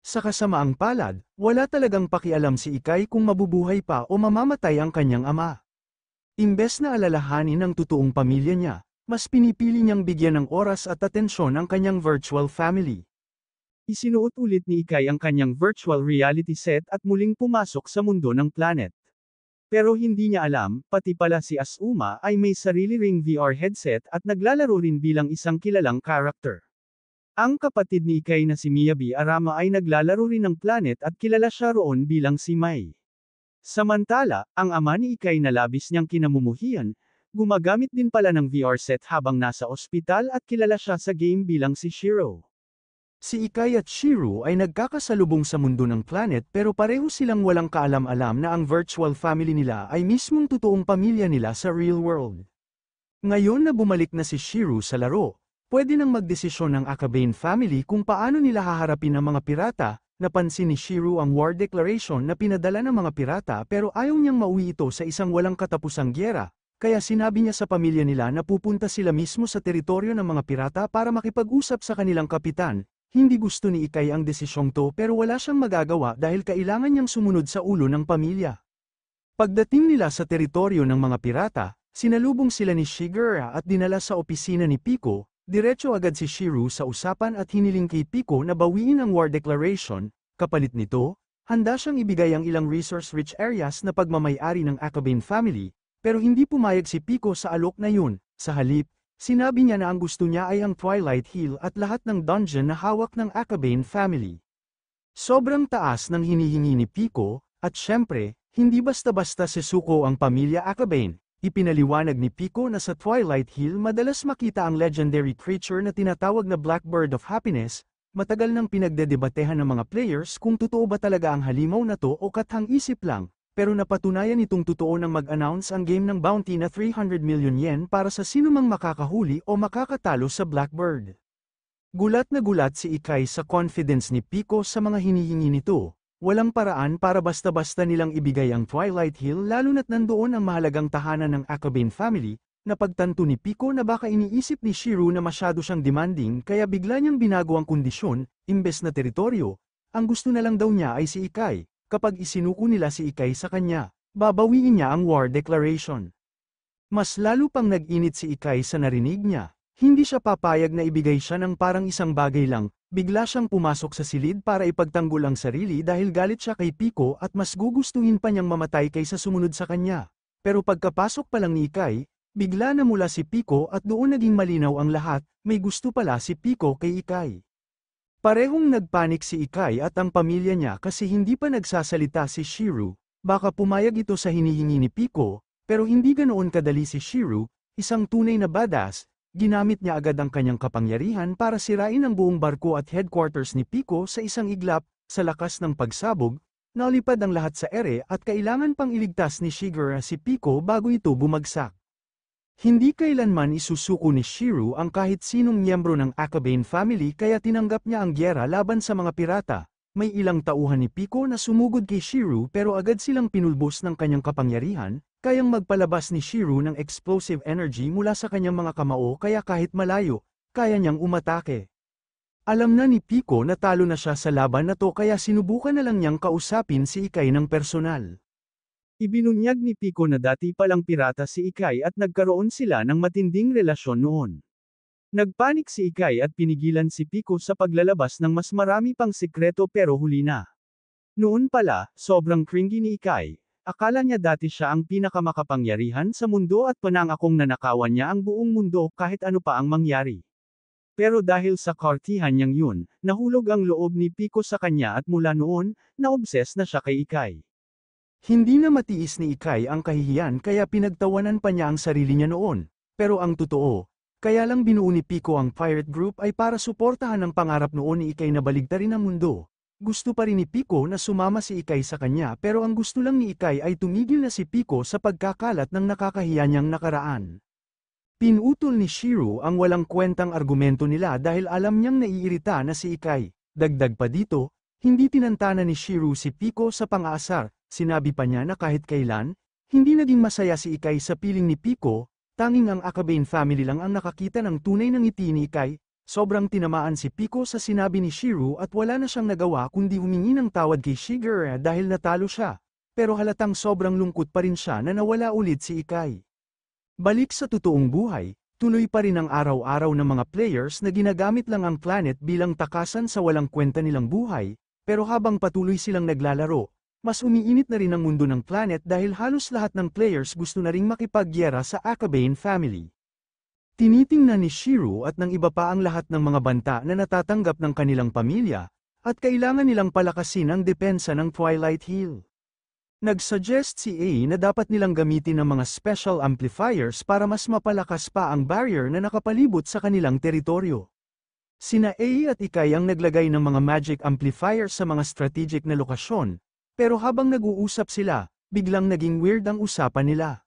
Sa kasamaang palad, wala talagang pakialam si Ikay kung mabubuhay pa o mamamatay ang kanyang ama. Imbes na alalahanin ang totoong pamilya niya, mas pinipili niyang bigyan ng oras at atensyon ang kanyang virtual family. Isinuot ulit ni Ikay ang kanyang virtual reality set at muling pumasok sa mundo ng planet. Pero hindi niya alam, pati pala si Asuma ay may sarili ring VR headset at naglalaro rin bilang isang kilalang character. Ang kapatid ni Ikay na si Miyabi Arama ay naglalaro rin ng planet at kilala siya roon bilang si Mai. Samantala, ang ama ni Ikay na labis niyang kinamumuhian, gumagamit din pala ng VR set habang nasa ospital at kilala siya sa game bilang si Shiro. Si Ikay at Shiro ay nagkakasalubong sa mundo ng planet pero pareho silang walang kaalam-alam na ang virtual family nila ay mismong totoong pamilya nila sa real world. Ngayon na bumalik na si Shiro sa laro, pwede nang magdesisyon ng Akabane family kung paano nila haharapin ang mga pirata. Napansin ni Shiro ang war declaration na pinadala ng mga pirata pero ayaw niyang mauwi ito sa isang walang katapusang gyera, kaya sinabi niya sa pamilya nila na pupunta sila mismo sa teritoryo ng mga pirata para makipag-usap sa kanilang kapitan. Hindi gusto ni Ikay ang desisyong to pero wala siyang magagawa dahil kailangan niyang sumunod sa ulo ng pamilya. Pagdating nila sa teritoryo ng mga pirata, sinalubong sila ni Shigeru at dinala sa opisina ni Pico. Diretso agad si Shiro sa usapan at hiniling kay Pico na bawiin ang war declaration. Kapalit nito, handa siyang ibigay ang ilang resource-rich areas na pagmamay-ari ng Akabane family, pero hindi pumayag si Pico sa alok na yun. Sa halip, sinabi niya na ang gusto niya ay ang Twilight Hill at lahat ng dungeon na hawak ng Akabane family. Sobrang taas ng hinihingi ni Pico, at syempre, hindi basta-basta sesuko ang pamilya Akabane. Ipinaliwanag ni Pico na sa Twilight Hill madalas makita ang legendary creature na tinatawag na Blackbird of Happiness. Matagal nang pinagdedebatehan ng mga players kung totoo ba talaga ang halimaw na to o kathang-isip lang. Pero napatunayan itong totoo nang mag-announce ang game ng bounty na 300 million yen para sa sinumang makakahuli o makakatalo sa Blackbird. Gulat na gulat si Ikay sa confidence ni Pico sa mga hinihingi nito. Walang paraan para basta-basta nilang ibigay ang Twilight Hill lalo na't nandoon ang mahalagang tahanan ng Akabane family. Napagtanto ni Pico na baka iniisip ni Shiro na masyado siyang demanding kaya bigla niyang binago ang kondisyon, imbes na teritoryo. Ang gusto na lang daw niya ay si Ikay. Kapag isinuko nila si Ikay sa kanya, babawiin niya ang war declaration. Mas lalo pang nag-init si Ikay sa narinig niya. Hindi siya papayag na ibigay siya ng parang isang bagay lang, bigla siyang pumasok sa silid para ipagtanggol ang sarili dahil galit siya kay Pico at mas gugustuhin pa niyang mamatay kaysa sumunod sa kanya. Pero pagkapasok pa lang ni Ikay, bigla na mula si Pico at doon naging malinaw ang lahat, may gusto pala si Pico kay Ikay. Parehong nagpanik si Ikay at ang pamilya niya kasi hindi pa nagsasalita si Shiro. Baka pumayag ito sa hinihingi ni Pico, pero hindi ganoon kadali si Shiro, isang tunay na badass. Ginamit niya agad ang kanyang kapangyarihan para sirain ang buong barko at headquarters ni Pico sa isang iglap. Sa lakas ng pagsabog, nalipad ang lahat sa ere at kailangan pang iligtas ni Shigeru si Pico bago ito bumagsak. Hindi kailanman isusuko ni Shiro ang kahit sinong miyembro ng Akabane family kaya tinanggap niya ang gyera laban sa mga pirata. May ilang tauhan ni Pico na sumugod kay Shiro pero agad silang pinulbos ng kanyang kapangyarihan, kayang magpalabas ni Shiro ng explosive energy mula sa kanyang mga kamao kaya kahit malayo, kaya niyang umatake. Alam na ni Pico na talo na siya sa laban na to kaya sinubukan na lang niyang kausapin si Ikay ng personal. Ibinunyag ni Pico na dati palang pirata si Ikay at nagkaroon sila ng matinding relasyon noon. Nagpanik si Ikay at pinigilan si Pico sa paglalabas ng mas marami pang sikreto pero huli na. Noon pala, sobrang cringy ni Ikay. Akala niya dati siya ang pinakamakapangyarihan sa mundo at panangakong nanakawan niya ang buong mundo kahit ano pa ang mangyari. Pero dahil sa kartihan niyang yun, nahulog ang loob ni Pico sa kanya at mula noon, na-obsess na siya kay Ikay. Hindi na matiis ni Ikay ang kahihiyan kaya pinagtawanan pa niya ang sarili niya noon. Pero ang totoo, kaya lang binuo ni Pico ang pirate group ay para suportahan ang pangarap noon ni Ikay na baligtarin ang mundo. Gusto pa rin ni Pico na sumama si Ikay sa kanya pero ang gusto lang ni Ikay ay tumigil na si Pico sa pagkakalat ng nakakahiya niyang nakaraan. Pinutol ni Shiro ang walang kwentang argumento nila dahil alam niyang naiirita na si Ikay. Dagdag pa dito, hindi tinantana ni Shiro si Pico sa pang-aasar, sinabi pa niya na kahit kailan, hindi naging masaya si Ikay sa piling ni Pico, tanging ang Akabane family lang ang nakakita ng tunay ng ngiti ni Ikay. Sobrang tinamaan si Pico sa sinabi ni Shiro at wala na siyang nagawa kundi humingi ng tawad kay Shigeru dahil natalo siya. Pero halatang sobrang lungkot pa rin siya na nawala ulit si Ikai. Balik sa totoong buhay, tuloy pa rin ang araw-araw ng mga players na ginagamit lang ang planet bilang takasan sa walang kwenta nilang buhay, pero habang patuloy silang naglalaro, mas umiinit na rin ang mundo ng planet dahil halos lahat ng players gusto na ring makipagyera sa Akabane family. Tinitingnan ni Shiro at ng iba pa ang lahat ng mga banta na natatanggap ng kanilang pamilya, at kailangan nilang palakasin ang depensa ng Twilight Hill. Nag-suggest si A na dapat nilang gamitin ng mga special amplifiers para mas mapalakas pa ang barrier na nakapalibot sa kanilang teritoryo. Sina A at Ikai ang naglagay ng mga magic amplifiers sa mga strategic na lokasyon, pero habang nag-uusap sila, biglang naging weird ang usapan nila.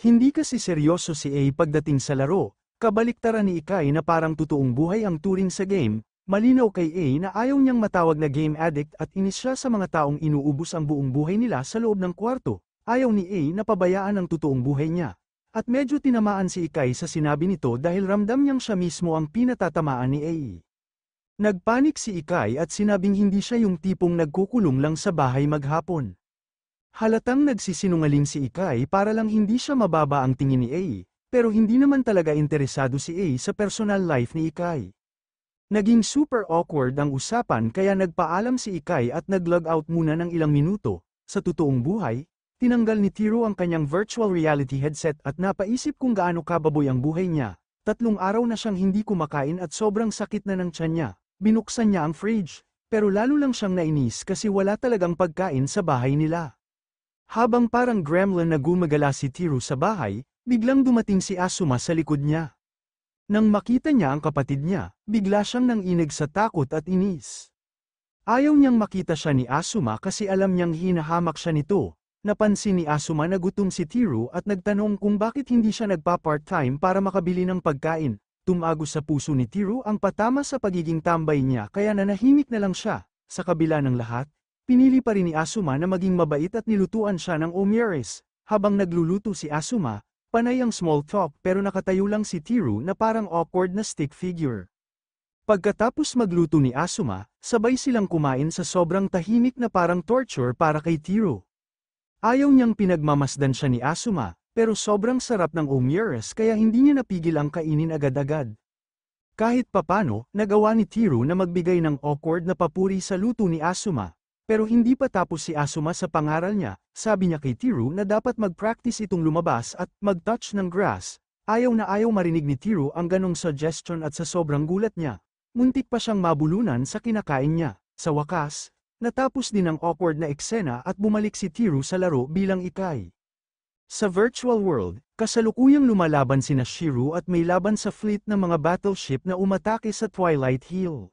Hindi kasi seryoso si A pagdating sa laro, kabaliktaran ni Ikai na parang totoong buhay ang turing sa game. Malinaw kay A na ayaw niyang matawag na game addict at inis siya sa mga taong inuubos ang buong buhay nila sa loob ng kwarto. Ayaw ni A na pabayaan ang totoong buhay niya. At medyo tinamaan si Ikai sa sinabi nito dahil ramdam niyang siya mismo ang pinatatamaan ni A. Nagpanik si Ikai at sinabing hindi siya yung tipong nagkukulong lang sa bahay maghapon. Halatang nagsisinungaling si Ikai para lang hindi siya mababa ang tingin ni A, pero hindi naman talaga interesado si A sa personal life ni Ikai. Naging super awkward ang usapan kaya nagpaalam si Ikai at nag-log out muna ng ilang minuto. Sa totoong buhay, tinanggal ni Tiro ang kanyang virtual reality headset at napaisip kung gaano kababoy ang buhay niya. 3 araw na siyang hindi kumakain at sobrang sakit na ng tiyan niya. Binuksan niya ang fridge, pero lalo lang siyang nainis kasi wala talagang pagkain sa bahay nila. Habang parang gremlin na gumagala si Tiro sa bahay, biglang dumating si Asuma sa likod niya. Nang makita niya ang kapatid niya, bigla siyang nanginig sa takot at inis. Ayaw niyang makita siya ni Asuma kasi alam niyang hinahamak siya nito. Napansin ni Asuma na gutom si Tiro at nagtanong kung bakit hindi siya nagpa-part-time para makabili ng pagkain. Tumagos sa puso ni Tiro ang patama sa pagiging tambay niya kaya nanahimik na lang siya. Sa kabila ng lahat, pinili pa rin ni Asuma na maging mabait at nilutuan siya ng omyeres. Habang nagluluto si Asuma, panay ang small talk pero nakatayo lang si Tiro na parang awkward na stick figure. Pagkatapos magluto ni Asuma, sabay silang kumain sa sobrang tahimik na parang torture para kay Tiro. Ayaw niyang pinagmamasdan siya ni Asuma, pero sobrang sarap ng omyeres kaya hindi niya napigil ang kainin agad-agad. Kahit papano, nagawa ni Tiro na magbigay ng awkward na papuri sa luto ni Asuma. Pero hindi pa tapos si Asuma sa pangaral niya, sabi niya kay Tiro na dapat mag-practice itong lumabas at mag-touch ng grass. Ayaw na ayaw marinig ni Tiro ang ganong suggestion at sa sobrang gulat niya, muntik pa siyang mabulunan sa kinakain niya. Sa wakas, natapos din ang awkward na eksena at bumalik si Tiro sa laro bilang Ikai. Sa virtual world, kasalukuyang lumalaban sina Shiro at may laban sa fleet ng mga battleship na umatake sa Twilight Hill.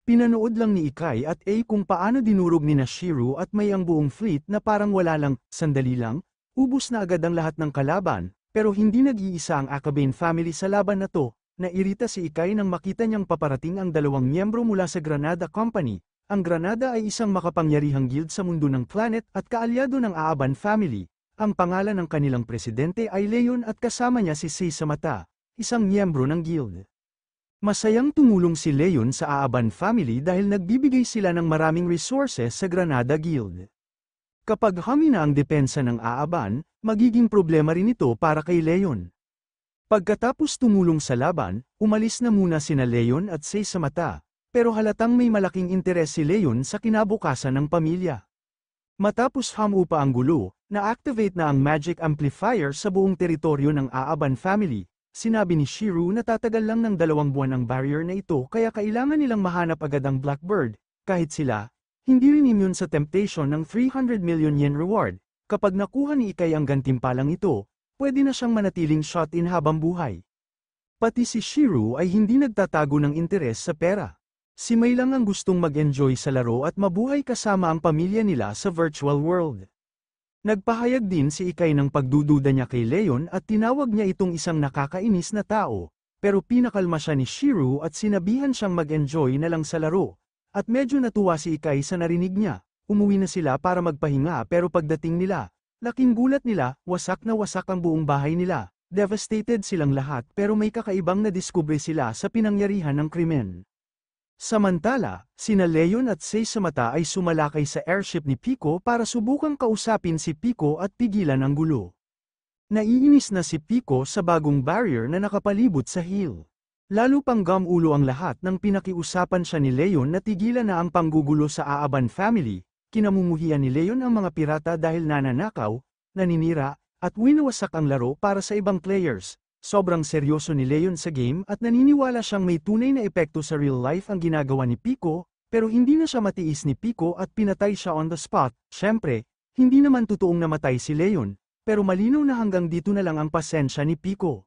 Pinanood lang ni Ikai at A kung paano dinurog ni Shiro at may ang buong fleet na parang wala lang, sandali lang, ubos na agad ang lahat ng kalaban, pero hindi nag-iisa ang Akabane family sa laban na to. Nairita si Ikai nang makita niyang paparating ang 2 miyembro mula sa Granada Company. Ang Granada ay isang makapangyarihang guild sa mundo ng planet at kaalyado ng Aaban family. Ang pangalan ng kanilang presidente ay Leon at kasama niya si Seisamata, isang miyembro ng guild. Masayang tumulong si Leon sa Aaban family dahil nagbibigay sila ng maraming resources sa Granada Guild. Kapag humina ang depensa ng Aaban, magiging problema rin ito para kay Leon. Pagkatapos tumulong sa laban, umalis na muna sina Leon at Seisamata, pero halatang may malaking interes si Leon sa kinabukasan ng pamilya. Matapos humupa ang gulo, na-activate na ang magic amplifier sa buong teritoryo ng Aaban family. Sinabi ni Shiro na tatagal lang ng 2 buwan ang barrier na ito kaya kailangan nilang mahanap agad ang Blackbird. Kahit sila, hindi rin immune sa temptation ng 300 million yen reward. Kapag nakuha ni Ikai ang gantimpalang ito, pwede na siyang manatiling shot-in habang buhay. Pati si Shiro ay hindi nagtatago ng interes sa pera. Si Mei lang ang gustong mag-enjoy sa laro at mabuhay kasama ang pamilya nila sa virtual world. Nagpahayag din si Ikai ng pagdududa niya kay Leon at tinawag niya itong isang nakakainis na tao, pero pinakalma siya ni Shiro at sinabihan siyang mag-enjoy na lang sa laro. At medyo natuwa si Ikai sa narinig niya. Umuwi na sila para magpahinga pero pagdating nila, laking gulat nila, wasak na wasak ang buong bahay nila. Devastated silang lahat pero may kakaibang nadiskubre sila sa pinangyarihan ng krimen. Samantala, sina Leon at Sei sa mata ay sumalakay sa airship ni Pico para subukang kausapin si Pico at pigilan ang gulo. Naiinis na si Pico sa bagong barrier na nakapalibot sa hill. Lalo pang gamulo ang lahat nang pinakiusapan siya ni Leon na tigilan na ang panggugulo sa Aaban family. Kinamumuhian ni Leon ang mga pirata dahil nananakaw, naninira, at winawasak ang laro para sa ibang players. Sobrang seryoso ni Leon sa game at naniniwala siyang may tunay na epekto sa real life ang ginagawa ni Pico, pero hindi na siya matiis ni Pico at pinatay siya on the spot. Siyempre, hindi naman totoong namatay si Leon, pero malinaw na hanggang dito na lang ang pasensya ni Pico.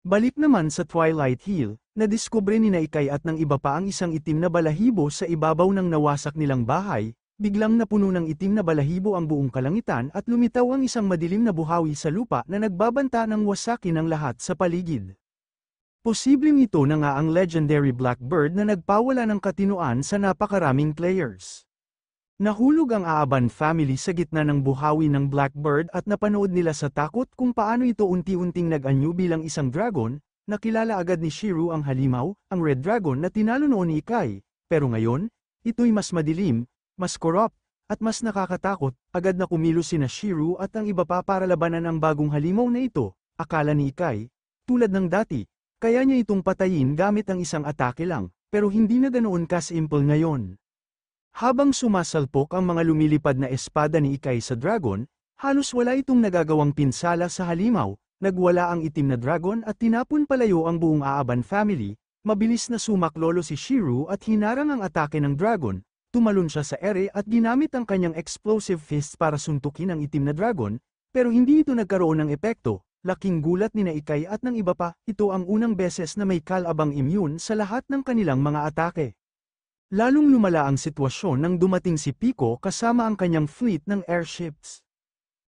Balik naman sa Twilight Hill, nadiskubre ni Ikay at ng iba pa ang isang itim na balahibo sa ibabaw ng nawasak nilang bahay. Biglang napuno ng itim na balahibo ang buong kalangitan at lumitaw ang isang madilim na buhawi sa lupa na nagbabanta ng wasakin ang lahat sa paligid. Posibleng ito na nga ang legendary Blackbird na nagpawala ng katinoan sa napakaraming players. Nahulog ang Aaban family sa gitna ng buhawi ng Blackbird at napanood nila sa takot kung paano ito unti-unting nag-anyo bilang isang dragon. Nakilala agad ni Shiro ang halimaw, ang Red Dragon na tinalo noon ni Ikay, pero ngayon, ito'y mas madilim, mas corrupt, at mas nakakatakot. Agad na kumilos sina Shiro at ang iba pa para labanan ang bagong halimaw na ito. Akala ni Ikay, tulad ng dati, kaya niya itong patayin gamit ang isang atake lang, pero hindi na ganoon ka-simple ngayon. Habang sumasalpok ang mga lumilipad na espada ni Ikay sa dragon, halos wala itong nagagawang pinsala sa halimaw. Nagwala ang itim na dragon at tinapon palayo ang buong Aaban family. Mabilis na sumaklolo si Shiro at hinarang ang atake ng dragon. Tumalon siya sa ere at ginamit ang kanyang explosive fist para suntukin ang itim na dragon, pero hindi ito nagkaroon ng epekto. Laking gulat ni Ikay at ng iba pa, ito ang unang beses na may kalabang immune sa lahat ng kanilang mga atake. Lalong lumala ang sitwasyon nang dumating si Pico kasama ang kanyang fleet ng airships.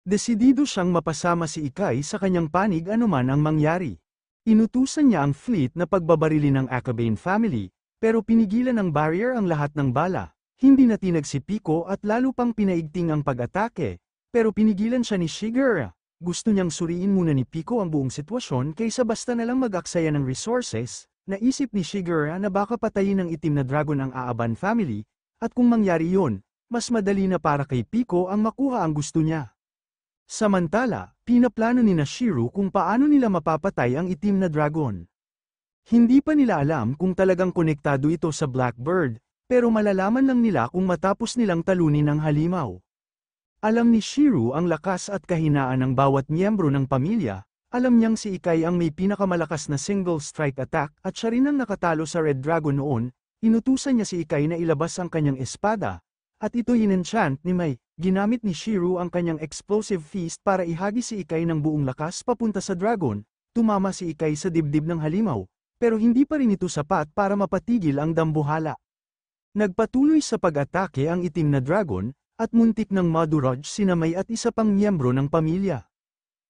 Desidido siyang mapasama si Ikay sa kanyang panig anuman ang mangyari. Inutusan niya ang fleet na pagbabarili ng Akabane family, pero pinigilan ng barrier ang lahat ng bala. Hindi natinag si Pico at lalo pang pinaigting ang pag-atake, pero pinigilan siya ni Shigeru. Gusto niyang suriin muna ni Pico ang buong sitwasyon kaysa basta na lang mag-aksaya ng resources. Naisip ni Shigeru na baka patayin ng itim na dragon ang Aaban family, at kung mangyari yun, mas madali na para kay Pico ang makuha ang gusto niya. Samantala, pinaplano ni Shiro kung paano nila mapapatay ang itim na dragon. Hindi pa nila alam kung talagang konektado ito sa Blackbird, pero malalaman lang nila kung matapos nilang talunin ang halimaw. Alam ni Shiro ang lakas at kahinaan ng bawat miyembro ng pamilya. Alam niyang si Ikay ang may pinakamalakas na single strike attack at siya rin ang nakatalo sa Red Dragon noon. Inutusan niya si Ikay na ilabas ang kanyang espada, at ito in-enchant ni Mai. Ginamit ni Shiro ang kanyang explosive fist para ihagi si Ikay ng buong lakas papunta sa dragon. Tumama si Ikay sa dibdib ng halimaw, pero hindi pa rin ito sapat para mapatigil ang dambuhala. Nagpatuloy sa pag-atake ang itim na dragon, at muntik ng madurog sina Mai at isa pang miyembro ng pamilya.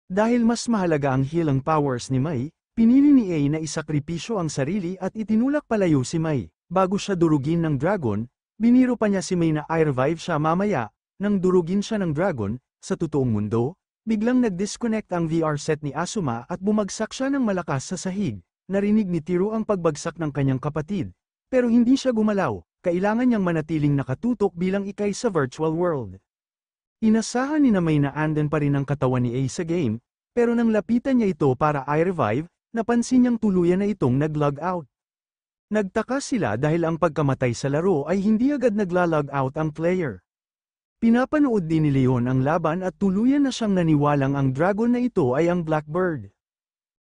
Dahil mas mahalaga ang healing powers ni Mai, pinili ni A na isakripisyo ang sarili at itinulak palayo si Mai. Bago siya durugin ng dragon, biniro pa niya si Mai na i-revive siya mamaya. Nang durugin siya ng dragon, sa totoong mundo, biglang nag-disconnect ang VR set ni Asuma at bumagsak siya ng malakas sa sahig. Narinig ni Tiro ang pagbagsak ng kanyang kapatid. Pero hindi siya gumalaw, kailangan niyang manatiling nakatutok bilang Ikay sa virtual world. Inasahan ni Mai na anden pa rin ang katawan ni A sa game, pero nang lapitan niya ito para i-revive, napansin niyang tuluyan na itong nag-log out. Nagtaka sila dahil ang pagkamatay sa laro ay hindi agad nagla-log out ang player. Pinapanood din ni Leon ang laban at tuluyan na siyang naniwalang ang dragon na ito ay ang Blackbird.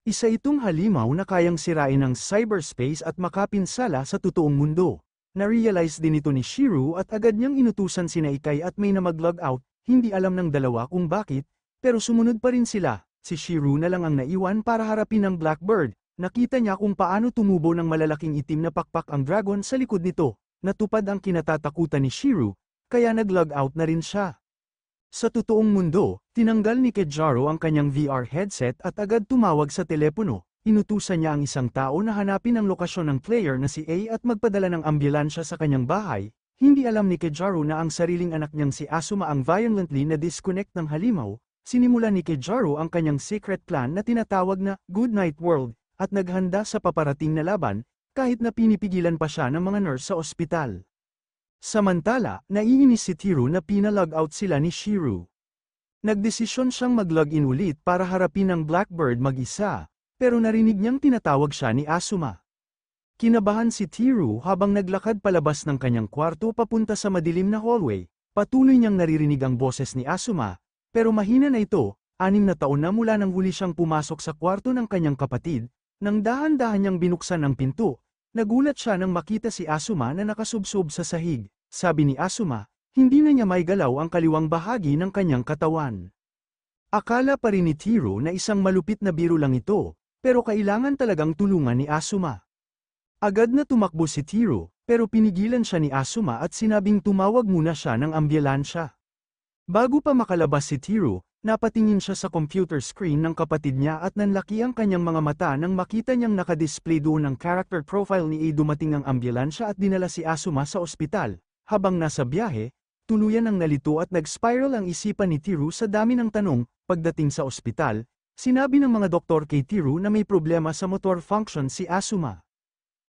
Isa itong halimaw na kayang sirain ang cyberspace at makapinsala sa totoong mundo. Na-realize din ito ni Shiro at agad niyang inutusan sina Ikay at Mai na mag-log out, hindi alam ng dalawa kung bakit, pero sumunod pa rin sila. Si Shiro na lang ang naiwan para harapin ang Blackbird. Nakita niya kung paano tumubo ng malalaking itim na pakpak ang dragon sa likod nito. Natupad ang kinatatakutan ni Shiro, kaya nag-log out na rin siya. Sa totoong mundo, tinanggal ni Kejaro ang kanyang VR headset at agad tumawag sa telepono. Inutusan niya ang isang tao na hanapin ang lokasyon ng player na si A at magpadala ng ambulansya sa kanyang bahay. Hindi alam ni Kejaro na ang sariling anak niyang si Asuma ang violently na disconnect ng halimaw. Sinimulan ni Kejaro ang kanyang secret plan na tinatawag na Good Night World, at naghanda sa paparating na laban, kahit na pinipigilan pa siya ng mga nurse sa ospital. Samantala, naiinis si Teru na pinalog out sila ni Shiro. Nagdesisyon siyang mag-login ulit para harapin ang Blackbird mag-isa, pero narinig niyang tinatawag siya ni Asuma. Kinabahan si Teru habang naglakad palabas ng kanyang kwarto papunta sa madilim na hallway, patuloy niyang naririnig ang boses ni Asuma, pero mahina na ito, 6 na taon na mula nang huli siyang pumasok sa kwarto ng kanyang kapatid, nang dahan-dahan niyang binuksan ang pinto, nagulat siya nang makita si Asuma na nakasubsob sa sahig. Sabi ni Asuma, hindi na niya maigalaw ang kaliwang bahagi ng kanyang katawan. Akala pa rin ni Teru na isang malupit na biro lang ito, pero kailangan talagang tulungan ni Asuma. Agad na tumakbo si Teru, pero pinigilan siya ni Asuma at sinabing tumawag muna siya ng ambulansya. Bago pa makalabas si Teru, napatingin siya sa computer screen ng kapatid niya at nanlaki ang kanyang mga mata nang makita niyang nakadisplay doon ang character profile ni A. Dumating ang ambulansya at dinala si Asuma sa ospital. Habang nasa biyahe, tuluyan ang nalito at nag-spiral ang isipan ni Teru sa dami ng tanong. Pagdating sa ospital, sinabi ng mga doktor kay Teru na may problema sa motor function si Asuma.